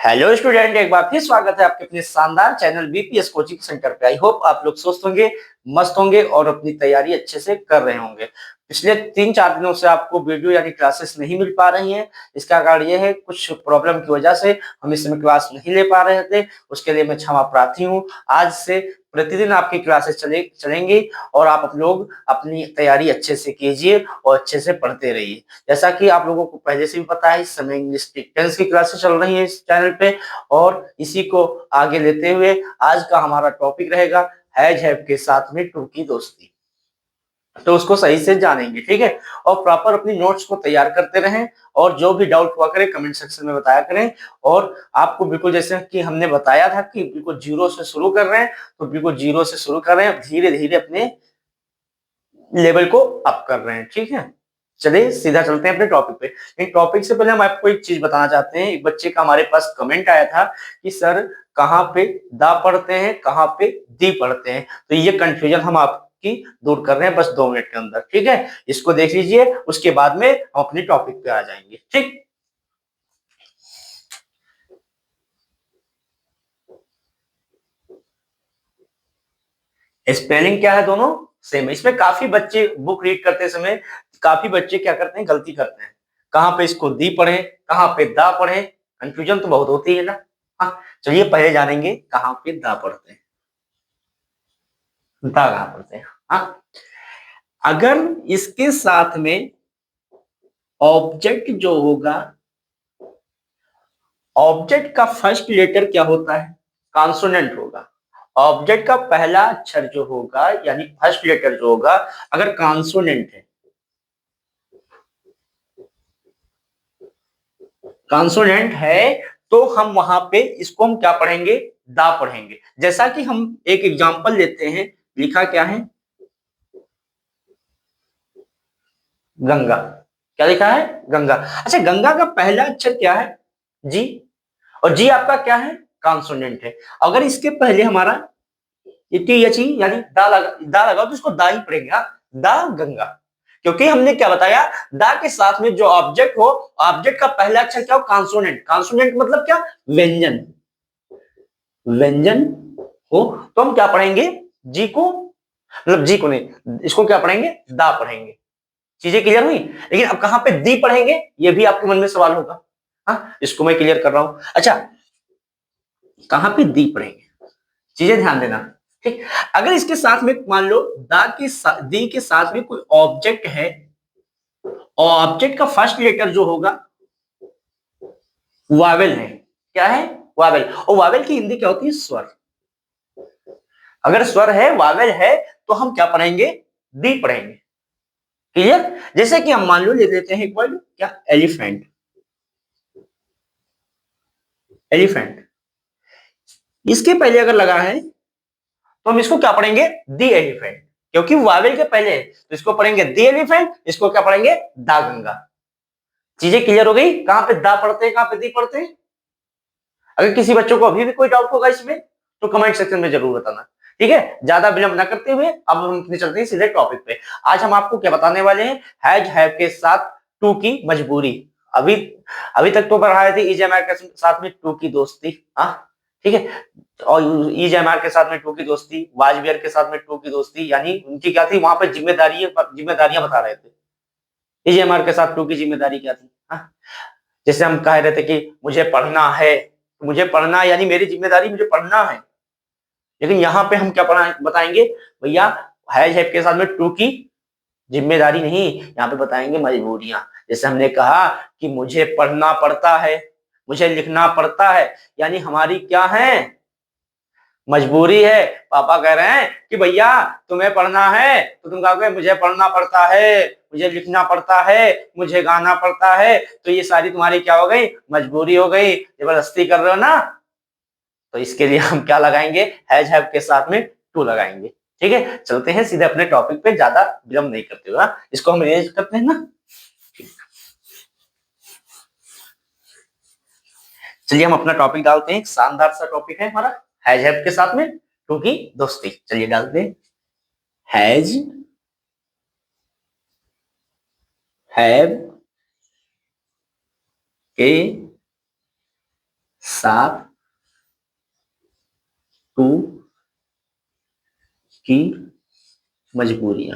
Hello student, एक बार फिर स्वागत है आपके अपने शानदार चैनल बीपीएस कोचिंग सेंटर पे। आई होप आप लोग स्वस्थ होंगे, मस्त होंगे और अपनी तैयारी अच्छे से कर रहे होंगे। पिछले 3-4 दिनों से आपको वीडियो यानी क्लासेस नहीं मिल पा रही हैं। इसका कारण ये है, कुछ प्रॉब्लम की वजह से हम इस समय क्लास नहीं ले पा रहे थे। उसके लिए मैं क्षमा प्रार्थी हूँ। आज से प्रतिदिन आपकी क्लासेस चलेंगी और आप लोग अपनी तैयारी अच्छे से कीजिए और अच्छे से पढ़ते रहिए। जैसा कि आप लोगों को पहले से भी पता है, इस समय इंग्लिश की 10th की क्लासेस चल रही है इस चैनल पे और इसी को आगे लेते हुए आज का हमारा टॉपिक रहेगा हैज हैव के साथ में टू की दोस्ती। तो उसको सही से जानेंगे, ठीक है। और प्रॉपर अपनी नोट्स को तैयार करते रहें और जो भी डाउट हुआ करे कमेंट सेक्शन में बताया करें। और आपको बिल्कुल जैसे कि हमने बताया था कि बिल्कुल जीरो से शुरू कर रहे हैं, तो बिल्कुल जीरो से शुरू कर रहे हैं, धीरे धीरे अपने लेवल को अप कर रहे हैं, ठीक है। चलिए सीधा चलते हैं अपने टॉपिक पे। लेकिन टॉपिक से पहले हम आपको एक चीज बताना चाहते हैं। एक बच्चे का हमारे पास कमेंट आया था कि सर कहाँ पे दा पढ़ते हैं, कहाँ पे दी पढ़ते हैं। तो ये कंफ्यूजन हम आपकी दूर कर रहे हैं बस 2 मिनट के अंदर, ठीक है। इसको देख लीजिए, उसके बाद में हम अपने टॉपिक पे आ जाएंगे, ठीक। स्पेलिंग क्या है, दोनों सेम है। इसमें काफी बच्चे बुक रीड करते समय काफी बच्चे क्या करते हैं, गलती करते हैं। कहाँ पे इसको दी पढ़े, कहाँ पे दा पढ़े, कंफ्यूजन तो बहुत होती है ना। हाँ, चलिए पहले जानेंगे कहाँ पे दा पढ़ते हैं, दा कहाँ पढ़ते हैं। हाँ, अगर इसके साथ में ऑब्जेक्ट जो होगा, ऑब्जेक्ट का फर्स्ट लेटर क्या होता है, कॉन्सोनेंट होगा। ऑब्जेक्ट का पहला अक्षर जो होगा यानी फर्स्ट लेटर जो होगा, अगर कॉन्सोनेंट है, कॉन्सोनेंट है, तो हम वहां पे इसको हम क्या पढ़ेंगे, दा पढ़ेंगे। जैसा कि हम एक एग्जांपल लेते हैं, लिखा क्या है, गंगा। क्या लिखा है, गंगा। अच्छा, गंगा का पहला अक्षर क्या है, जी। और जी आपका क्या है, कॉन्सोनेंट है। अगर इसके पहले हमारा ये टी एच ई यानी दा लगा तो इसको दा ही पढ़ेंगे। हाँ, दा गंगा। क्योंकि हमने क्या बताया, दा के साथ में जो ऑब्जेक्ट हो, ऑब्जेक्ट का पहला अक्षर क्या हो, कॉन्सोनेंट। कॉन्सोनेंट मतलब क्या, व्यंजन। व्यंजन हो तो हम क्या पढ़ेंगे, जी को, मतलब जी को नहीं, इसको क्या पढ़ेंगे, दा पढ़ेंगे। चीजें क्लियर हुई। लेकिन अब कहां पे दी पढ़ेंगे, ये भी आपके मन में सवाल होगा। हाँ, इसको मैं क्लियर कर रहा हूं। अच्छा, कहां पे दी पढ़ेंगे, चीजें ध्यान देना, ठीक। अगर इसके साथ में मान लो दा के दी के साथ में कोई ऑब्जेक्ट है और ऑब्जेक्ट का फर्स्ट लेटर जो होगा वावेल है। क्या है, वावेल। और वावेल की हिंदी क्या होती है, स्वर। अगर स्वर है, वावेल है, तो हम क्या पढ़ेंगे, दी पढ़ेंगे। क्लियर। जैसे कि हम मान लो ले लेते हैं एक वर्ड, क्या, एलिफेंट। एलिफेंट, इसके पहले अगर लगा है तो हम इसको क्या पढ़ेंगे, दी एलिफेंट। क्योंकि वावेल के पहले है तो इसको पढ़ेंगे दी एलिफेंट, इसको क्या पढ़ेंगे, दा गंगा। चीजें क्लियर हो गई, कहां पे दा पढ़ते हैं, कहां पे दी पढ़ते हैं। अगर किसी बच्चों को अभी भी कोई डाउट होगा इसमें तो कमेंट सेक्शन में जरूर बताना, ठीक है। ज्यादा विलंब ना करते हुए अब हम अपने चलते हैं सीधे टॉपिक पे। आज हम आपको क्या बताने वाले हैं, हैज हैव के साथ टू की मजबूरी। अभी अभी तक तो पढ़ाए थे इज एम आर के साथ में टू की दोस्ती। हाँ, ठीक है। और इज एम आर के साथ में टू की दोस्ती, वाज वेयर के साथ में टू की दोस्ती, यानी उनकी क्या थी, वहां पर जिम्मेदारियां बता रहे थे। इज एम आर के साथ टू की जिम्मेदारी क्या थी। हाँ, जैसे हम कह रहे थे कि मुझे पढ़ना है, मुझे पढ़ना यानी मेरी जिम्मेदारी मुझे पढ़ना है। लेकिन यहाँ पे हम क्या पढ़ा बताएंगे, भैया हैज हैव के साथ में टू की जिम्मेदारी नहीं, यहाँ पे बताएंगे मजबूरियां। जैसे हमने कहा कि मुझे पढ़ना पड़ता है, मुझे लिखना पड़ता है, यानी हमारी क्या है, मजबूरी है। पापा कह रहे हैं कि भैया तुम्हें पढ़ना है, तो तुम कहोगे मुझे पढ़ना पड़ता है, मुझे लिखना पड़ता है, मुझे गाना पड़ता है। तो ये सारी तुम्हारी क्या हो गई, मजबूरी हो गई, जबरदस्ती कर रहे हो ना। तो इसके लिए हम क्या लगाएंगे, हैज हैव के साथ में टू लगाएंगे, ठीक है। चलते हैं सीधे अपने टॉपिक पे, ज्यादा विलंब नहीं करते हुए। इसको हम अरेंज करते हैं ना। चलिए हम अपना टॉपिक डालते हैं, एक शानदार सा टॉपिक है हमारा, हैज हैव के साथ में टू की दोस्ती। चलिए डालते हैं, हैज हैव के साथ टू की मजबूरी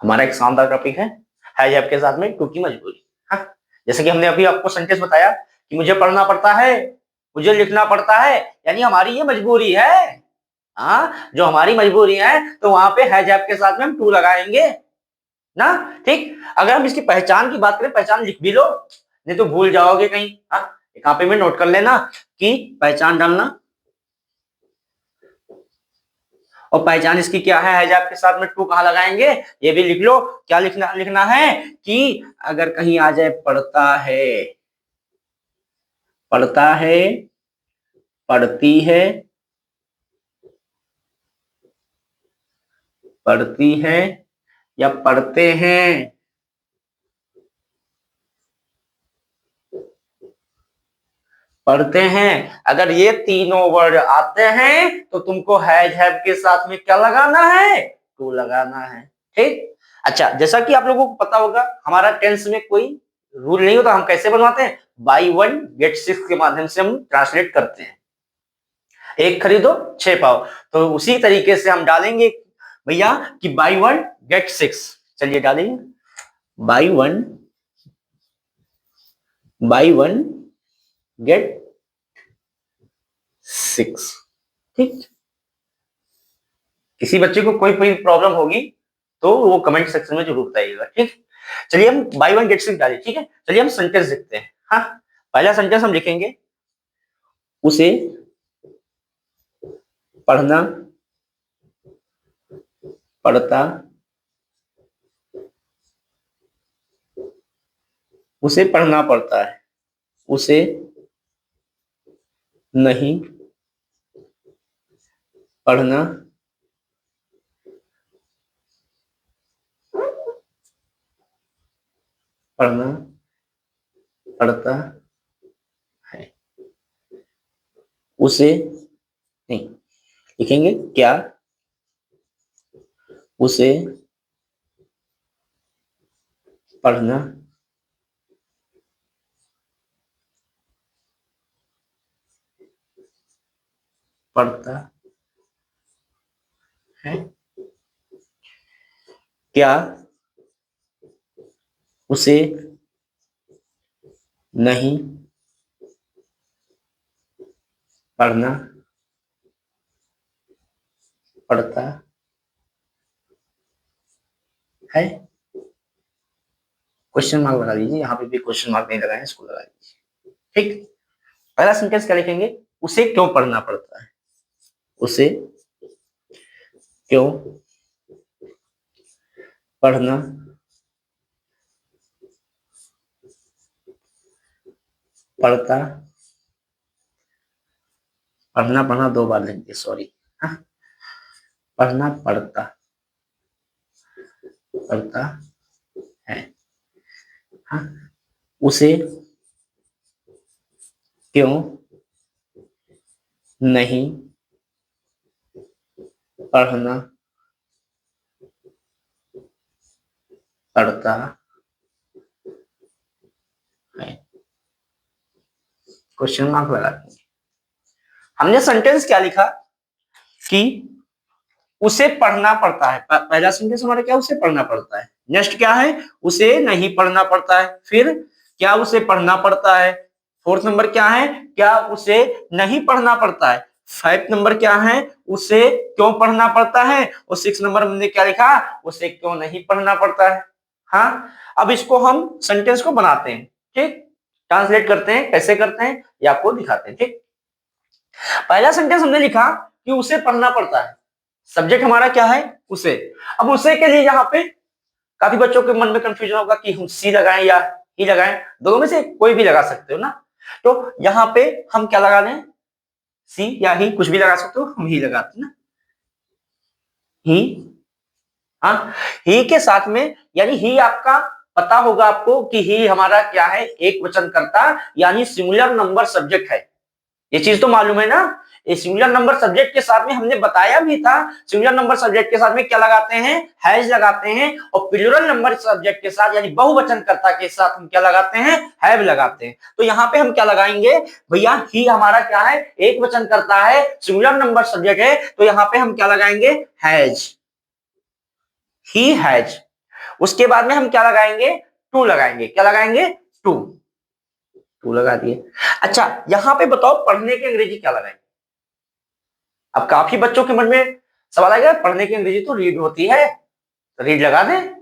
हमारा एक शानदार टॉपिक है जैब के साथ में टू की मजबूरी। हाँ, जैसे कि हमने अभी आपको सेंटेंस बताया कि मुझे पढ़ना पड़ता है, मुझे लिखना पड़ता है, यानी हमारी ये मजबूरी है। हाँ, जो हमारी मजबूरी है तो वहां पे है जैब के साथ में हम टू लगाएंगे ना। ठीक, अगर हम इसकी पहचान की बात करें, पहचान लिख भी लो, नहीं तो भूल जाओगे कहीं। हाँ, कॉपी में नोट कर लेना कि पहचान डालना, और पहचान इसकी क्या है जैब के साथ में टू कहां लगाएंगे ये भी लिख लो। क्या लिखना है कि अगर कहीं आ जाए पढ़ता है, पढ़ता है, पढ़ती है, पढ़ती है या पढ़ते हैं, पढ़ते हैं, अगर ये तीनों वर्ड आते हैं तो तुमको हैज हैव के साथ में क्या लगाना है, टू लगाना है। ठीक, अच्छा, जैसा कि आप लोगों को पता होगा हमारा टेंस में कोई रूल नहीं होता, हम कैसे बनवाते हैं, बाई वन गेट सिक्स के माध्यम से हम ट्रांसलेट करते हैं, एक खरीदो 6 पाओ। तो उसी तरीके से हम डालेंगे भैया कि बाई वन गेट सिक्स। चलिए डालेंगे बाई वन गेट 6। ठीक, किसी बच्चे को कोई प्रॉब्लम होगी तो वो कमेंट सेक्शन में जरूर बताइएगा। ठीक, चलिए हम बाई वन गेट 6 डालें। ठीक है, चलिए हम सेंटेंस लिखते हैं। हाँ, पहला सेंटेंस हम लिखेंगे उसे पढ़ना पड़ता, उसे पढ़ना पड़ता है, उसे नहीं पढ़ना पढ़ना पड़ता है, उसे नहीं लिखेंगे क्या, उसे पढ़ना पड़ता है, क्या उसे नहीं पढ़ना पड़ता है। क्वेश्चन मार्क लगा दीजिए, यहाँ पे भी क्वेश्चन मार्क नहीं लगाए, इसको लगा दीजिए। ठीक, पहला सेंटेंस क्या लिखेंगे, उसे क्यों पढ़ना पड़ता है, उसे क्यों पढ़ना पड़ता, पढ़ना 2 बार लिख दिए, सॉरी। हाँ, पढ़ना पड़ता पड़ता है। हाँ, उसे क्यों नहीं पढ़ना पड़ता है, क्वेश्चन मार्क लगा देंगे। हमने सेंटेंस क्या लिखा कि उसे पढ़ना पड़ता है, पहला सेंटेंस हमारा क्या, उसे पढ़ना पड़ता है। नेक्स्ट क्या है, उसे नहीं पढ़ना पड़ता है। फिर क्या उसे पढ़ना पड़ता है। फोर्थ नंबर क्या है, क्या उसे नहीं पढ़ना पड़ता है। 5 नंबर क्या है, उसे क्यों पढ़ना पड़ता है। और 6 नंबर हमने क्या लिखा, उसे क्यों नहीं पढ़ना पड़ता है। हाँ, अब इसको हम सेंटेंस को बनाते हैं। ठीक, ट्रांसलेट करते हैं, कैसे करते हैं ये आपको दिखाते हैं। ठीक, पहला सेंटेंस हमने लिखा कि उसे पढ़ना पड़ता है, सब्जेक्ट हमारा क्या है, उसे। अब उसे के लिए यहाँ पे काफी बच्चों के मन में कंफ्यूजन होगा कि हम सी लगाएं या ही लगाएं, दोनों में से कोई भी लगा सकते हो ना। तो यहाँ पे हम क्या लगा लें, सी या ही, कुछ भी लगा सकते हो, हम ही लगाते ना, ही। हाँ, ही के साथ में, यानी ही आपका पता होगा आपको कि ही हमारा क्या है, एक वचन करता, यानी सिंगुलर नंबर सब्जेक्ट है। ये चीज तो मालूम है ना, ये सिंगुलर नंबर सब्जेक्ट के साथ में हमने बताया भी था, सिंगुलर नंबर सब्जेक्ट के साथ में क्या लगाते हैं, हैज लगाते हैं, और प्लूरल नंबर सब्जेक्ट के साथ यानी बहुवचनकर्ता के साथ हम क्या लगाते हैं, हैव लगाते हैं। तो यहाँ पे हम क्या लगाएंगे भैया, ही हमारा क्या है, एक वचन करता है, सिंगुलर नंबर सब्जेक्ट है, तो यहाँ पे हम क्या लगाएंगे, हैज, ही हैज। उसके बाद में हम क्या लगाएंगे, टू लगाएंगे, क्या लगाएंगे, टू, टू लगा दिए। अच्छा यहां पे बताओ पढ़ने की अंग्रेजी क्या लगाएंगे। अब काफी बच्चों के मन में सवाल आएगा, पढ़ने की अंग्रेजी तो रीड होती है, तो रीड लगा दें।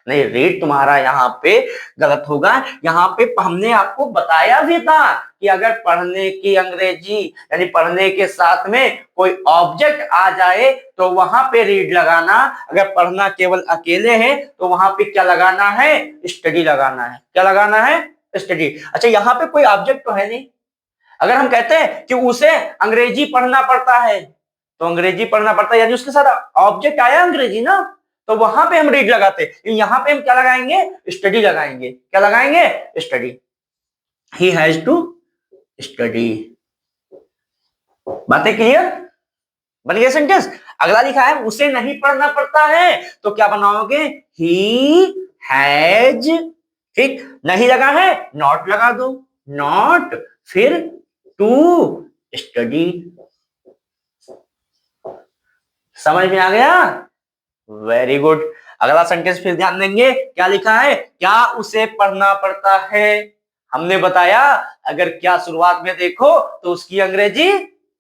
नहीं, रीड तुम्हारा यहाँ पे गलत होगा। यहाँ पे हमने आपको बताया भी था कि अगर पढ़ने की अंग्रेजी यानी पढ़ने के साथ में कोई ऑब्जेक्ट आ जाए तो वहां पे रीड लगाना, अगर पढ़ना केवल अकेले है तो वहां पे क्या लगाना है, स्टडी लगाना है। क्या लगाना है, स्टडी। अच्छा यहाँ पे कोई ऑब्जेक्ट तो है नहीं। अगर हम कहते हैं कि उसे अंग्रेजी पढ़ना पड़ता है, तो अंग्रेजी पढ़ना पड़ता है यानी उसके साथ ऑब्जेक्ट आया अंग्रेजी ना, तो वहां पे हम रीड लगाते हैं। यहाँ पे हम क्या लगाएंगे, स्टडी लगाएंगे। क्या लगाएंगे, study. He has to study. बातें क्लियर, बन गया सेंटेंस। अगला लिखा है उसे नहीं पढ़ना पड़ता है, तो क्या बनाओगे, ही हैज, ठीक, नहीं लगा है, नॉट लगा दो, नॉट, फिर टू स्टडी। समझ में आ गया, वेरी गुड। अगला सेंटेंस फिर ध्यान देंगे, क्या लिखा है, क्या उसे पढ़ना पड़ता है। हमने बताया अगर क्या शुरुआत में देखो तो उसकी अंग्रेजी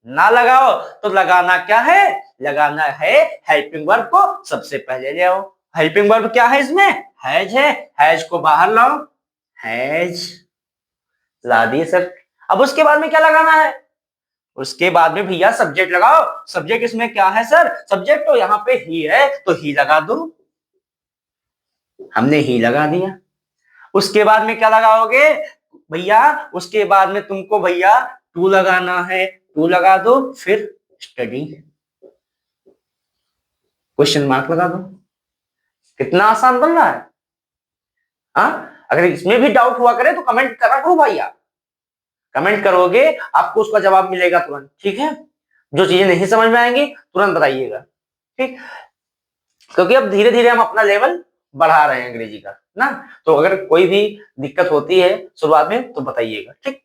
ना लगाओ, तो लगाना क्या है, लगाना है हेल्पिंग वर्ब को सबसे पहले ले आओ। हेल्पिंग वर्ब क्या है इसमें, हैज है, हैज को बाहर लाओ, हैज ला दिए सर। अब उसके बाद में क्या लगाना है, उसके बाद में भैया सब्जेक्ट लगाओ। सब्जेक्ट इसमें क्या है सर, सब्जेक्ट तो यहाँ पे ही है, तो ही लगा दो, हमने ही लगा दिया। उसके बाद में क्या लगाओगे भैया, उसके बाद में तुमको भैया टू लगाना है, टू लगा दो, फिर स्टडी, क्वेश्चन मार्क लगा दो। कितना आसान बन रहा है। अगर इसमें भी डाउट हुआ करे तो कमेंट करा करो भैया, कमेंट करोगे आपको उसका जवाब मिलेगा तुरंत, ठीक है। जो चीजें नहीं समझ में आएंगी तुरंत बताइएगा, ठीक, क्योंकि अब धीरे धीरे हम अपना लेवल बढ़ा रहे हैं अंग्रेजी का ना। तो अगर कोई भी दिक्कत होती है शुरुआत में तो बताइएगा, ठीक।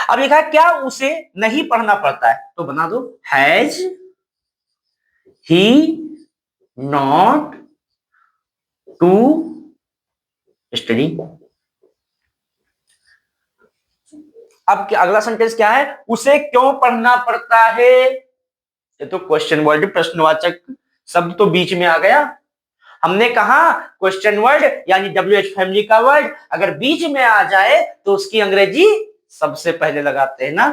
अब लिखा है क्या उसे नहीं पढ़ना पड़ता है, तो बना दो has he not to study. अब अगला सेंटेंस क्या है, उसे क्यों पढ़ना पड़ता है। ये तो क्वेश्चन वर्ड, प्रश्नवाचक शब्द तो बीच में आ गया। हमने कहा क्वेश्चन वर्ड यानी WH फैमिली का वर्ड अगर बीच में आ जाए तो उसकी अंग्रेजी सबसे पहले लगाते हैं ना।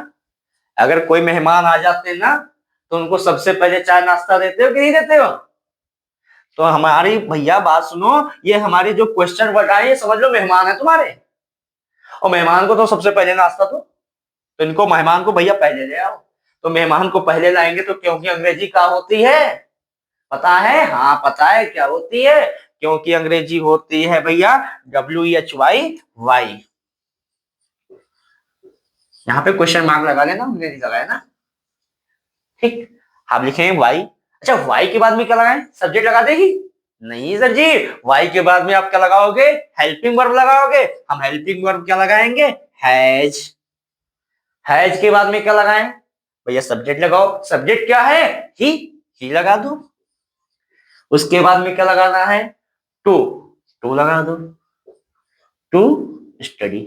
अगर कोई मेहमान आ जाते हैं ना तो उनको सबसे पहले चाय नाश्ता देते हो कि नहीं देते हो। तो हमारी भैया बात सुनो, ये हमारे जो क्वेश्चन वर्ड आए ये समझ लो मेहमान है तुम्हारे, और मेहमान को तो सबसे पहले नाश्ता दो, तो इनको मेहमान को भैया पहले ले आओ। तो मेहमान को पहले लाएंगे तो क्योंकि अंग्रेजी क्या होती है पता है, हाँ पता है क्या होती है, क्योंकि अंग्रेजी होती है भैया WHY। यहाँ पे क्वेश्चन मार्क लगा लेना, अंग्रेजी लगाए ना, ठीक। आप लिखेंगे वाई। अच्छा वाई के बाद में क्या लगाएं, सब्जेक्ट लगा देगी, नहीं सर जी, वाई के बाद में आप क्या लगाओगे, हेल्पिंग वर्ब लगाओगे। हम हेल्पिंग वर्ब क्या लगाएंगे, हैज। हैज के बाद में क्या लगाएं भैया, सब्जेक्ट लगाओ। सब्जेक्ट क्या है, ही लगा दो। उसके बाद में क्या लगाना है, टू, टू लगा दो, टू स्टडी।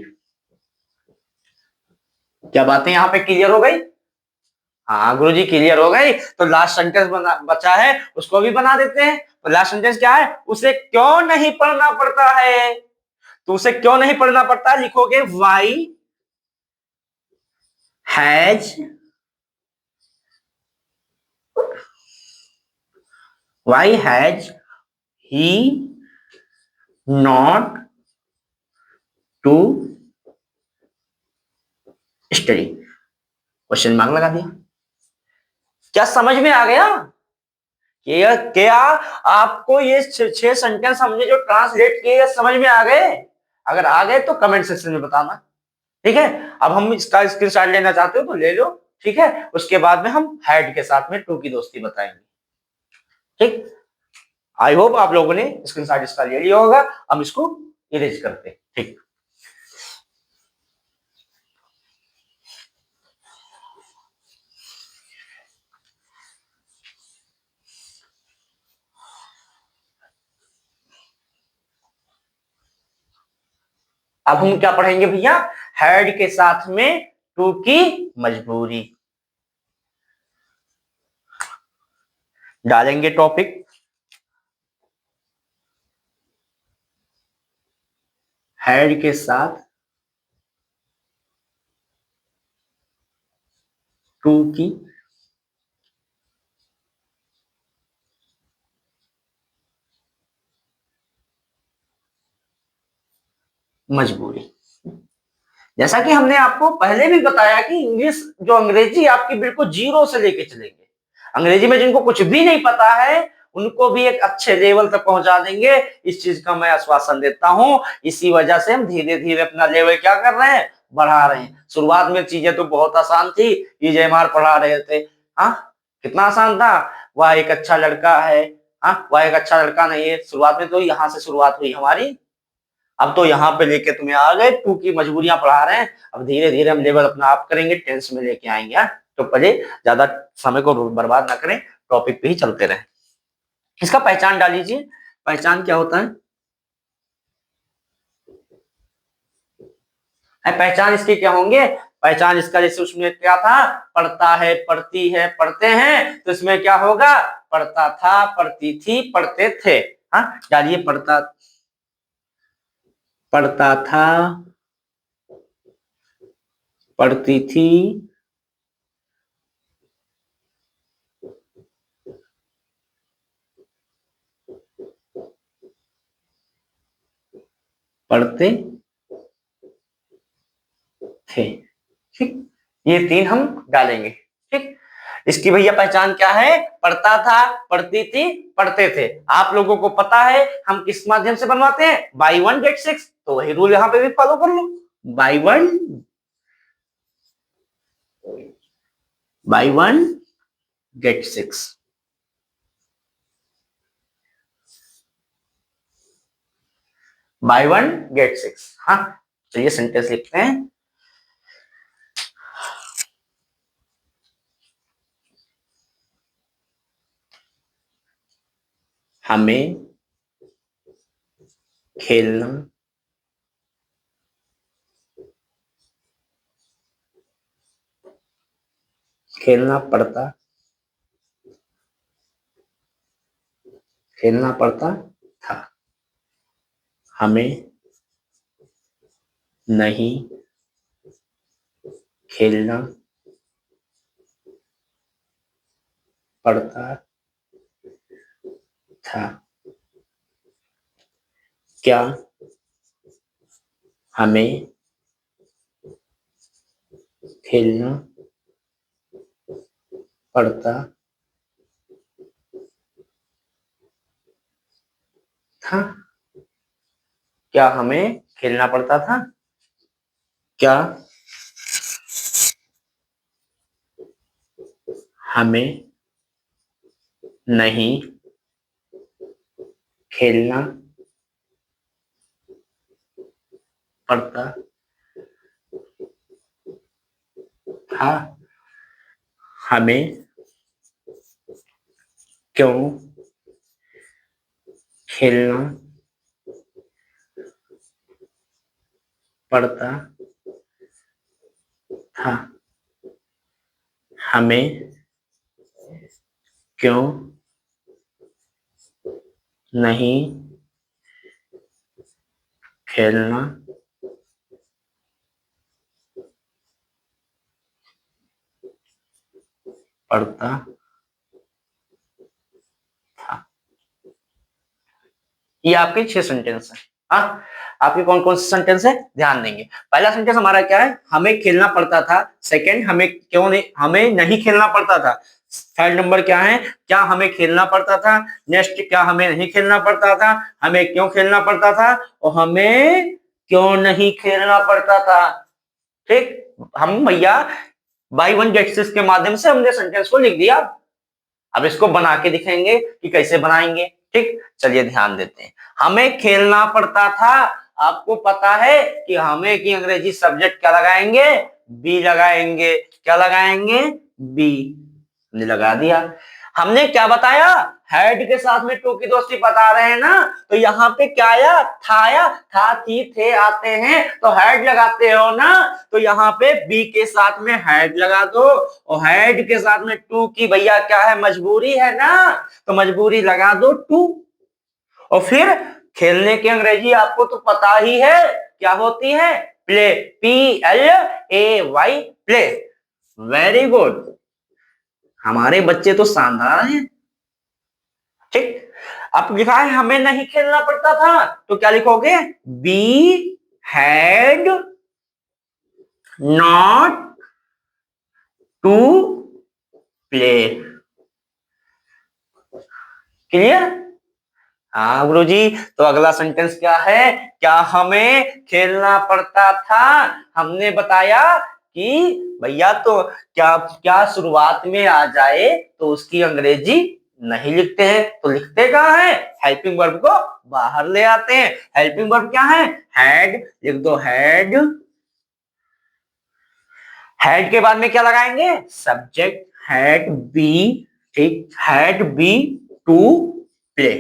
क्या बातें यहां पे क्लियर हो गई, हाँ गुरुजी क्लियर हो गई। तो लास्ट सेंटेंस बचा है उसको भी बना देते हैं। तो लास्ट सेंटेंस क्या है, उसे क्यों नहीं पढ़ना पड़ता है। तो उसे क्यों नहीं पढ़ना पड़ता है लिखोगे why has, why has he not to study, question mark लगा दिया। क्या समझ में आ गया, क्या आपको ये 6 सेंटेंस हमने जो ट्रांसलेट किए समझ में आ गए। अगर आ गए तो कमेंट सेक्शन में बताना, ठीक है। अब हम इसका स्क्रीनशॉट लेना चाहते हो तो ले लो, ठीक है, उसके बाद में हम हैड के साथ में टू की दोस्ती बताएंगे। ठीक, आई होप आप लोगों ने स्क्रीनशॉट इसका ले लिया होगा। हम इसको इरेज करते हैं। ठीक, अब हम क्या पढ़ेंगे भैया, हैड के साथ में टू की मजबूरी। डालेंगे टॉपिक, हैड के साथ टू की मजबूरी। जैसा कि हमने आपको पहले भी बताया कि इंग्लिश जो अंग्रेजी आपकी बिल्कुल जीरो से लेके चलेंगे। अंग्रेजी में जिनको कुछ भी नहीं पता है उनको भी एक अच्छे लेवल तक पहुंचा देंगे, इस चीज का मैं आश्वासन देता हूं। इसी वजह से हम धीरे धीरे अपना लेवल क्या कर रहे हैं, बढ़ा रहे हैं। शुरुआत में चीजें तो बहुत आसान थी, ईजेएमआर पढ़ा रहे थे। हाँ, कितना आसान था। वह एक अच्छा लड़का है, हाँ वह एक अच्छा लड़का नहीं है। शुरुआत में तो यहाँ से शुरुआत हुई हमारी। अब तो यहाँ पे लेके तुम्हें आ गए, टू की मजबूरियां पढ़ा रहे हैं। अब धीरे धीरे हम लेवल अपना आप करेंगे, टेंस में लेके आएंगे। हाँ? तो पहले ज्यादा समय को बर्बाद ना करें, टॉपिक पे ही चलते रहें। इसका पहचान डाल लीजिए। पहचान क्या होता है? पहचान इसके क्या होंगे? पहचान इसका जैसे उसमें क्या था, पढ़ता है, पढ़ती है, पढ़ते हैं, तो इसमें क्या होगा, पढ़ता था, पढ़ती थी, पढ़ते थे। हाँ, डालिए पढ़ता, पढ़ता था, पढ़ती थी, पढ़ते थे। ठीक, ये तीन हम डालेंगे। ठीक, इसकी भैया पहचान क्या है, पढ़ता था, पढ़ती थी, पढ़ते थे। आप लोगों को पता है हम किस माध्यम से बनवाते हैं, बाई वन गेट सिक्स। तो वही रूल यहां पे भी फॉलो कर लो, buy one, buy one get six, buy one get six. हाँ, चलिए सेंटेंस लिखते हैं। हमें खेलना खेलना पड़ता, खेलना पड़ता था। हमें नहीं खेलना पड़ता था। क्या हमें खेलना पड़ता था? क्या हमें खेलना पड़ता था? क्या हमें नहीं खेलना पड़ता था? हमें क्यों खेलना पड़ता था? हमें क्यों नहीं खेलना पड़ता था? ये आपके 6 सेंटेंस है। हाँ, आपके कौन कौन से सेंटेंस है ध्यान देंगे। पहला सेंटेंस हमारा क्या है, हमें खेलना पड़ता था। सेकंड, हमें क्यों नहीं, हमें नहीं खेलना पड़ता था। थर्ड नंबर क्या है, क्या हमें खेलना पड़ता था। नेक्स्ट, क्या हमें नहीं खेलना पड़ता था, हमें क्यों खेलना पड़ता था, और हमें क्यों नहीं खेलना पड़ता था। ठीक, हम भैया बाई वन गेट्स दिस के माध्यम से हमने सेंटेंस को लिख दिया। अब इसको बना के दिखाएंगे कि कैसे बनाएंगे। ठीक, चलिए ध्यान देते हैं। हमें खेलना पड़ता था। आपको पता है कि हमें की अंग्रेजी सब्जेक्ट क्या लगाएंगे, बी लगाएंगे। क्या लगाएंगे, बी। हमने लगा दिया। हमने क्या बताया, हेड के साथ में टू की दोस्ती बता रहे हैं ना, तो यहाँ पे क्या आया, था आया, था थी थे आते हैं तो हेड लगाते हो ना, तो यहाँ पे बी के साथ में हेड लगा दो और हेड के साथ में टू की भैया क्या है, मजबूरी है ना, तो मजबूरी लगा दो टू। और फिर खेलने की अंग्रेजी आपको तो पता ही है क्या होती है, play, PLAY, play. Very good, हमारे बच्चे तो शानदार हैं। ठीक, अब लिखा है हमें नहीं खेलना पड़ता था, तो क्या लिखोगे, he had not to play. Clear. हाँ गुरुजी, तो अगला सेंटेंस क्या है, क्या हमें खेलना पड़ता था। हमने बताया कि भैया तो क्या क्या शुरुआत में आ जाए तो उसकी अंग्रेजी नहीं लिखते हैं, तो लिखते कहाँ है, हेल्पिंग वर्ब को बाहर ले आते हैं। हेल्पिंग वर्ब क्या है, हैड, लिख दो हैड। हैड के बाद में क्या लगाएंगे, सब्जेक्ट, हैड बी। ठीक, हैड बी टू प्ले।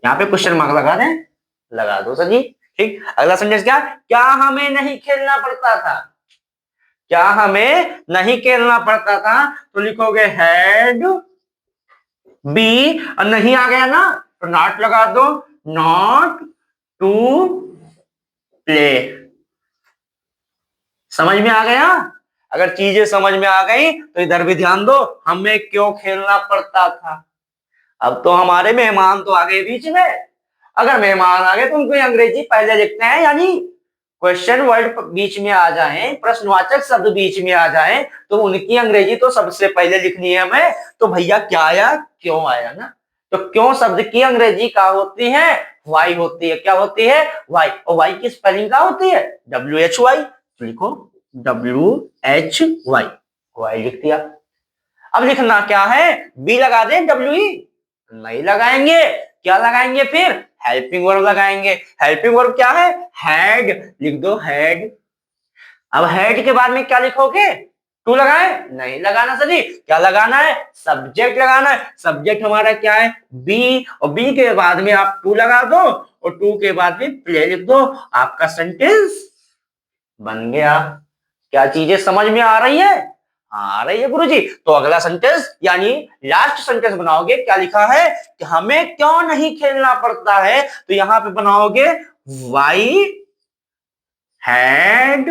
यहाँ पे क्वेश्चन मार्क लगा दें, लगा दो सर जी। ठीक, अगला सेंटेंस क्या हमें नहीं खेलना पड़ता था। क्या हमें नहीं खेलना पड़ता था, तो लिखोगे हैड बी, और नहीं आ गया ना तो नॉट लगा दो, नॉट टू प्ले। समझ में आ गया। अगर चीजें समझ में आ गई तो इधर भी ध्यान दो, हमें क्यों खेलना पड़ता था। अब तो हमारे मेहमान तो आ गए बीच में। अगर मेहमान आ गए तो उनको अंग्रेजी पहले लिखते हैं, यानी क्वेश्चन वर्ड बीच में आ जाए, प्रश्नवाचक शब्द बीच में आ जाए, तो उनकी अंग्रेजी तो सबसे पहले लिखनी है हमें। तो भैया क्या आया, क्यों आया ना, तो क्यों शब्द की अंग्रेजी क्या होती है, वाई होती है। क्या होती है, वाई। और वाई की स्पेलिंग क्या होती है, WHY। तो लिखो WHY, वाई लिख दिया। अब लिखना क्या है, बी लगा दें WE, नहीं लगाएंगे। क्या लगाएंगे फिर, हेल्पिंग वर्ब लगाएंगे। हेल्पिंग वर्ब क्या है, हैड, लिख दो हैड। अब हेड के बाद में क्या लिखोगे, टू लगाए, नहीं लगाना सर जी। क्या लगाना है, सब्जेक्ट लगाना है। सब्जेक्ट हमारा क्या है, बी, और बी के बाद में आप टू लगा दो और टू के बाद में प्ले लिख दो, आपका सेंटेंस बन गया। क्या चीजें समझ में आ रही है, आ रही है गुरुजी। तो अगला सेंटेंस यानी लास्ट सेंटेंस बनाओगे, क्या लिखा है कि हमें क्यों नहीं खेलना पड़ता है, तो यहां पे बनाओगे why had,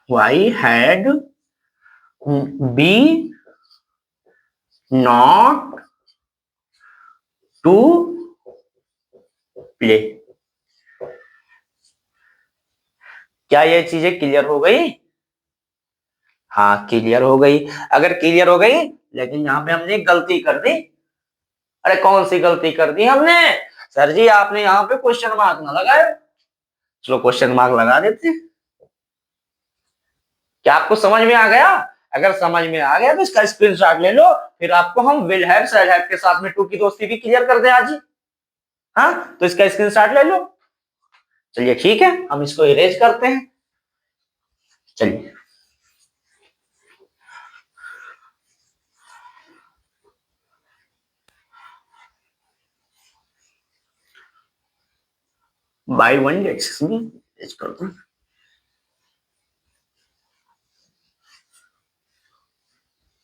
why had he not to play. क्या ये चीजें क्लियर हो गई, हाँ क्लियर हो गई। अगर क्लियर हो गई, लेकिन यहाँ पे हमने गलती कर दी। अरे कौन सी गलती कर दी हमने, सर जी आपने यहाँ पे क्वेश्चन मार्क ना लगाए। चलो क्वेश्चन मार्क लगा देते हैं। क्या आपको समझ में आ गया, अगर समझ में आ गया तो इसका स्क्रीनशॉट ले लो, फिर आपको हम विल हैव शैल हैव के साथ में टू की दोस्ती भी क्लियर कर दें आज ही। हाँ, तो इसका स्क्रीनशॉट ले लो। चलिए ठीक है, हम इसको इरेज करते हैं। चलिए, buy one gets me, erase कर दो।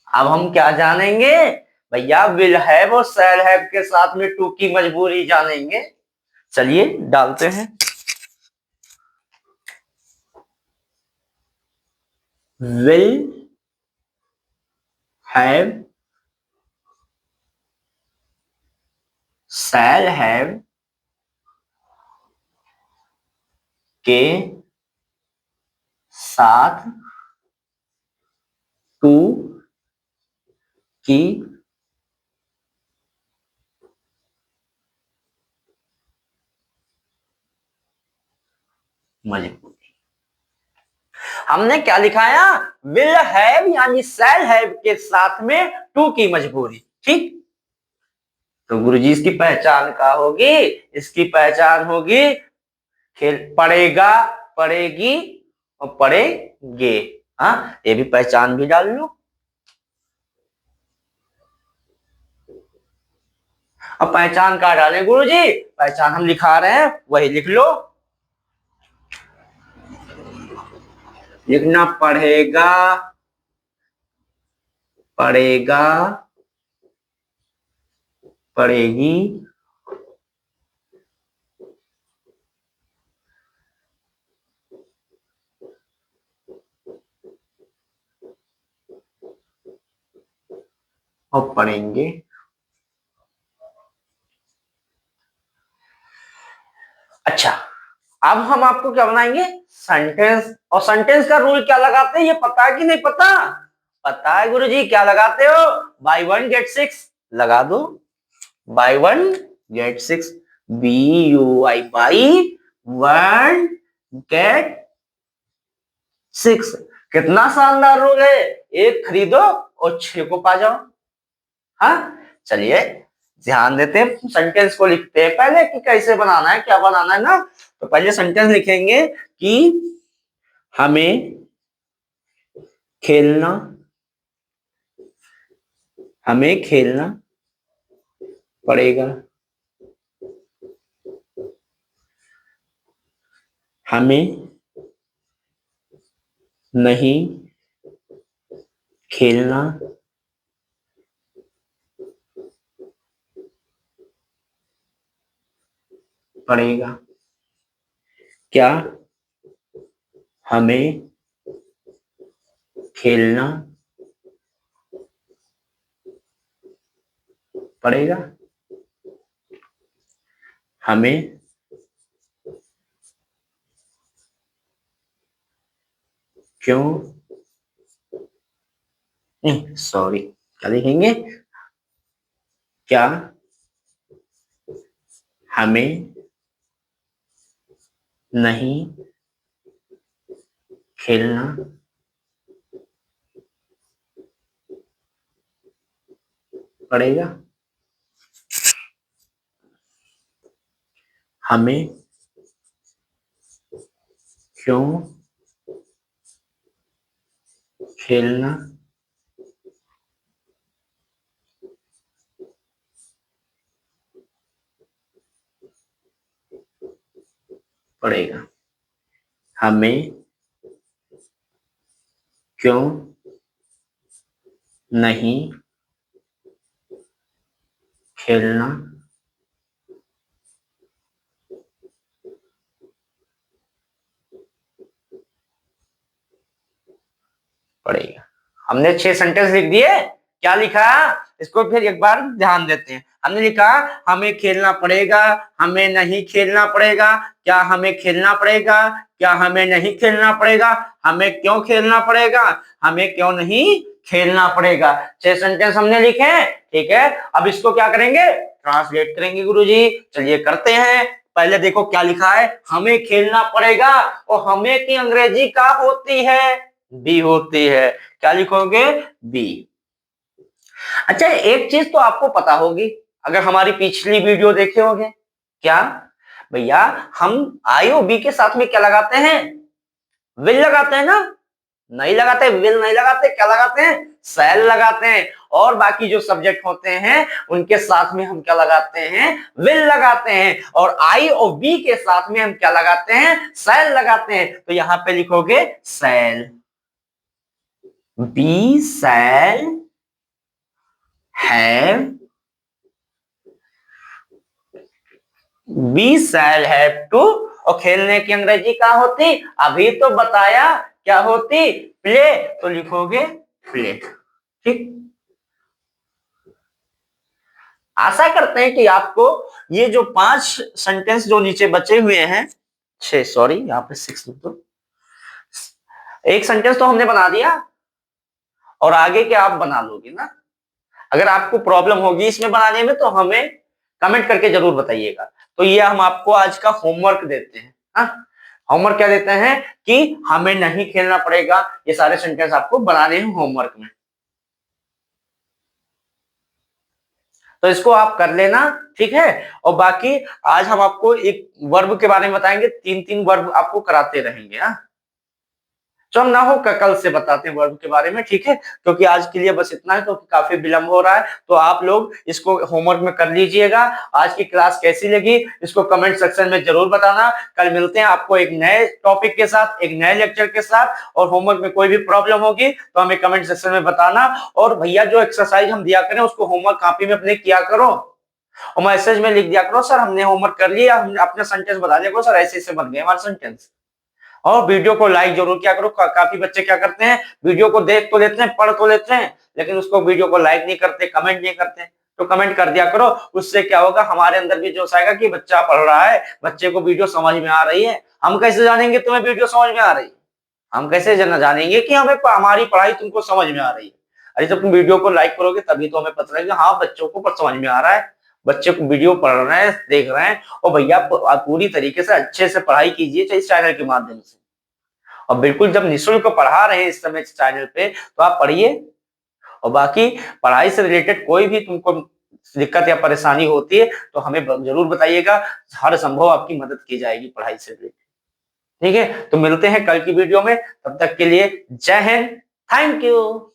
अब हम क्या जानेंगे भैया, विल हैव और शैल हैव के साथ में टू की मजबूरी जानेंगे। चलिए डालते हैं, विल हैव शैल हैव के साथ टू की मजबूरी। हमने क्या लिखाया, विल हैव यानी शैल हैव के साथ में टू की मजबूरी, ठीक। तो गुरुजी इसकी पहचान क्या होगी, इसकी पहचान होगी खेल पड़ेगा, पड़ेगी और पड़ेगे। हाँ, ये भी पहचान भी डाल लो। अब पहचान क्या डालें गुरुजी, पहचान हम लिखा रहे हैं वही लिख लो। लिखना पढ़ेगा, पड़ेगा, पड़ेगी, और पढ़ेंगे। अच्छा, अब हम आपको क्या बनाएंगे, सेंटेंस। और सेंटेंस का रूल क्या लगाते हैं ये पता है कि नहीं पता, पता है गुरुजी, क्या लगाते हो, बाय 1 गेट 6 लगा दो, buy 1 get 6, BUI buy 1 get 6। कितना शानदार रूल है, एक खरीदो और 6 को पा जाओ। हाँ, चलिए ध्यान देते हैं, सेंटेंस को लिखते हैं पहले कि कैसे बनाना है, क्या बनाना है ना। तो पहले सेंटेंस लिखेंगे कि हमें खेलना, हमें खेलना पड़ेगा, हमें नहीं खेलना पड़ेगा, क्या हमें खेलना पड़ेगा, हमें क्यों नहीं, सॉरी, क्या लिखेंगे, क्या हमें नहीं खेलना पड़ेगा, हमें क्यों खेलना पड़ेगा, हमें क्यों नहीं खेलना पड़ेगा। हमने 6 सेंटेंस लिख दिए, क्या लिखा, इसको फिर एक बार ध्यान देते हैं। हमने लिखा हमें खेलना पड़ेगा, हमें नहीं खेलना पड़ेगा, क्या हमें खेलना पड़ेगा, क्या हमें नहीं खेलना पड़ेगा, हमें क्यों खेलना पड़ेगा, हमें क्यों नहीं खेलना पड़ेगा। 6 सेंटेंस हमने लिखे हैं, ठीक है। अब इसको क्या करेंगे, ट्रांसलेट करेंगे गुरुजी। चलिए करते हैं। पहले देखो क्या लिखा है, हमें खेलना पड़ेगा, और हमें की अंग्रेजी क्या होती है, बी होती है। क्या लिखोगे, बी। अच्छा, एक चीज तो आपको पता होगी, अगर हमारी पिछली वीडियो देखे होंगे, क्या भैया, हम आई और बी के साथ में क्या लगाते हैं, विल लगाते हैं ना, नहीं लगाते, विल नहीं लगाते, क्या लगाते हैं, शैल लगाते हैं। और बाकी जो सब्जेक्ट होते हैं उनके साथ में हम क्या लगाते हैं, विल लगाते हैं। और आई और बी के साथ में हम क्या लगाते हैं, शैल लगाते हैं। तो यहां पे लिखोगे shall, be shall have, be shall have to. और खेलने की अंग्रेजी क्या होती, अभी तो बताया, क्या होती, प्ले। तो लिखोगे प्ले, ठीक। आशा करते हैं कि आपको ये जो 5 सेंटेंस जो नीचे बचे हुए हैं, 6 सॉरी, यहाँ पे 6 लिख दो। एक सेंटेंस तो हमने बना दिया, और आगे के आप बना लोगे ना। अगर आपको प्रॉब्लम होगी इसमें बनाने में तो हमें कमेंट करके जरूर बताइएगा। तो ये हम आपको आज का होमवर्क देते हैं। हाँ, होमवर्क क्या देते हैं कि हमें नहीं खेलना पड़ेगा, ये सारे सेंटेंस आपको बनाने हैं होमवर्क में। तो इसको आप कर लेना, ठीक है। और बाकी आज हम आपको एक वर्ब के बारे में बताएंगे, 3-3 वर्ब आपको कराते रहेंगे। हाँ, चलो ना हो कल से बताते हैं वर्ब के बारे में, ठीक है। क्योंकि आज के लिए बस इतना है, क्योंकि काफी विलंब हो रहा है। तो आप लोग इसको होमवर्क में कर लीजिएगा। आज की क्लास कैसी लगी इसको कमेंट सेक्शन में जरूर बताना। कल मिलते हैं आपको एक नए टॉपिक के साथ, एक नए लेक्चर के साथ। और होमवर्क में कोई भी प्रॉब्लम होगी तो हमें कमेंट सेक्शन में बताना। और भैया जो एक्सरसाइज हम दिया करें उसको होमवर्क कॉपी में अपने किया करो और मैसेज में लिख दिया करो, सर हमने होमवर्क कर लिया। हमने अपने सेंटेंस बता दिया करो, सर ऐसे ऐसे बन गए हमारे सेंटेंस। और वीडियो को लाइक जरूर किया करो। काफी बच्चे क्या करते हैं, वीडियो को देख तो लेते हैं, पढ़ तो लेते हैं, लेकिन उसको वीडियो को लाइक नहीं करते, कमेंट नहीं करते। तो कमेंट कर दिया करो, उससे क्या होगा, हमारे अंदर भी जोश आएगा कि बच्चा पढ़ रहा है, बच्चे को वीडियो समझ में आ रही है। हम कैसे जानेंगे तुम्हें वीडियो समझ में आ रही है? हम कैसे जानेंगे कि हमें हमारी पढ़ाई तुमको समझ में आ रही है? अरे जब तुम वीडियो को लाइक करोगे तभी तो हमें पता लगेगा हाँ बच्चों को समझ में आ रहा है, बच्चे को वीडियो पढ़ रहे हैं, देख रहे हैं। और भैया आप पूरी तरीके से अच्छे से पढ़ाई कीजिए इस चैनल के माध्यम से। और बिल्कुल जब निःशुल्क पढ़ा रहे हैं इस समय इस चैनल पे तो आप पढ़िए। और बाकी पढ़ाई से रिलेटेड कोई भी तुमको दिक्कत या परेशानी होती है तो हमें जरूर बताइएगा। हर संभव आपकी मदद की जाएगी पढ़ाई से रिलेटेड, ठीक है। तो मिलते हैं कल की वीडियो में, तब तक के लिए जय हिंद, थैंक यू।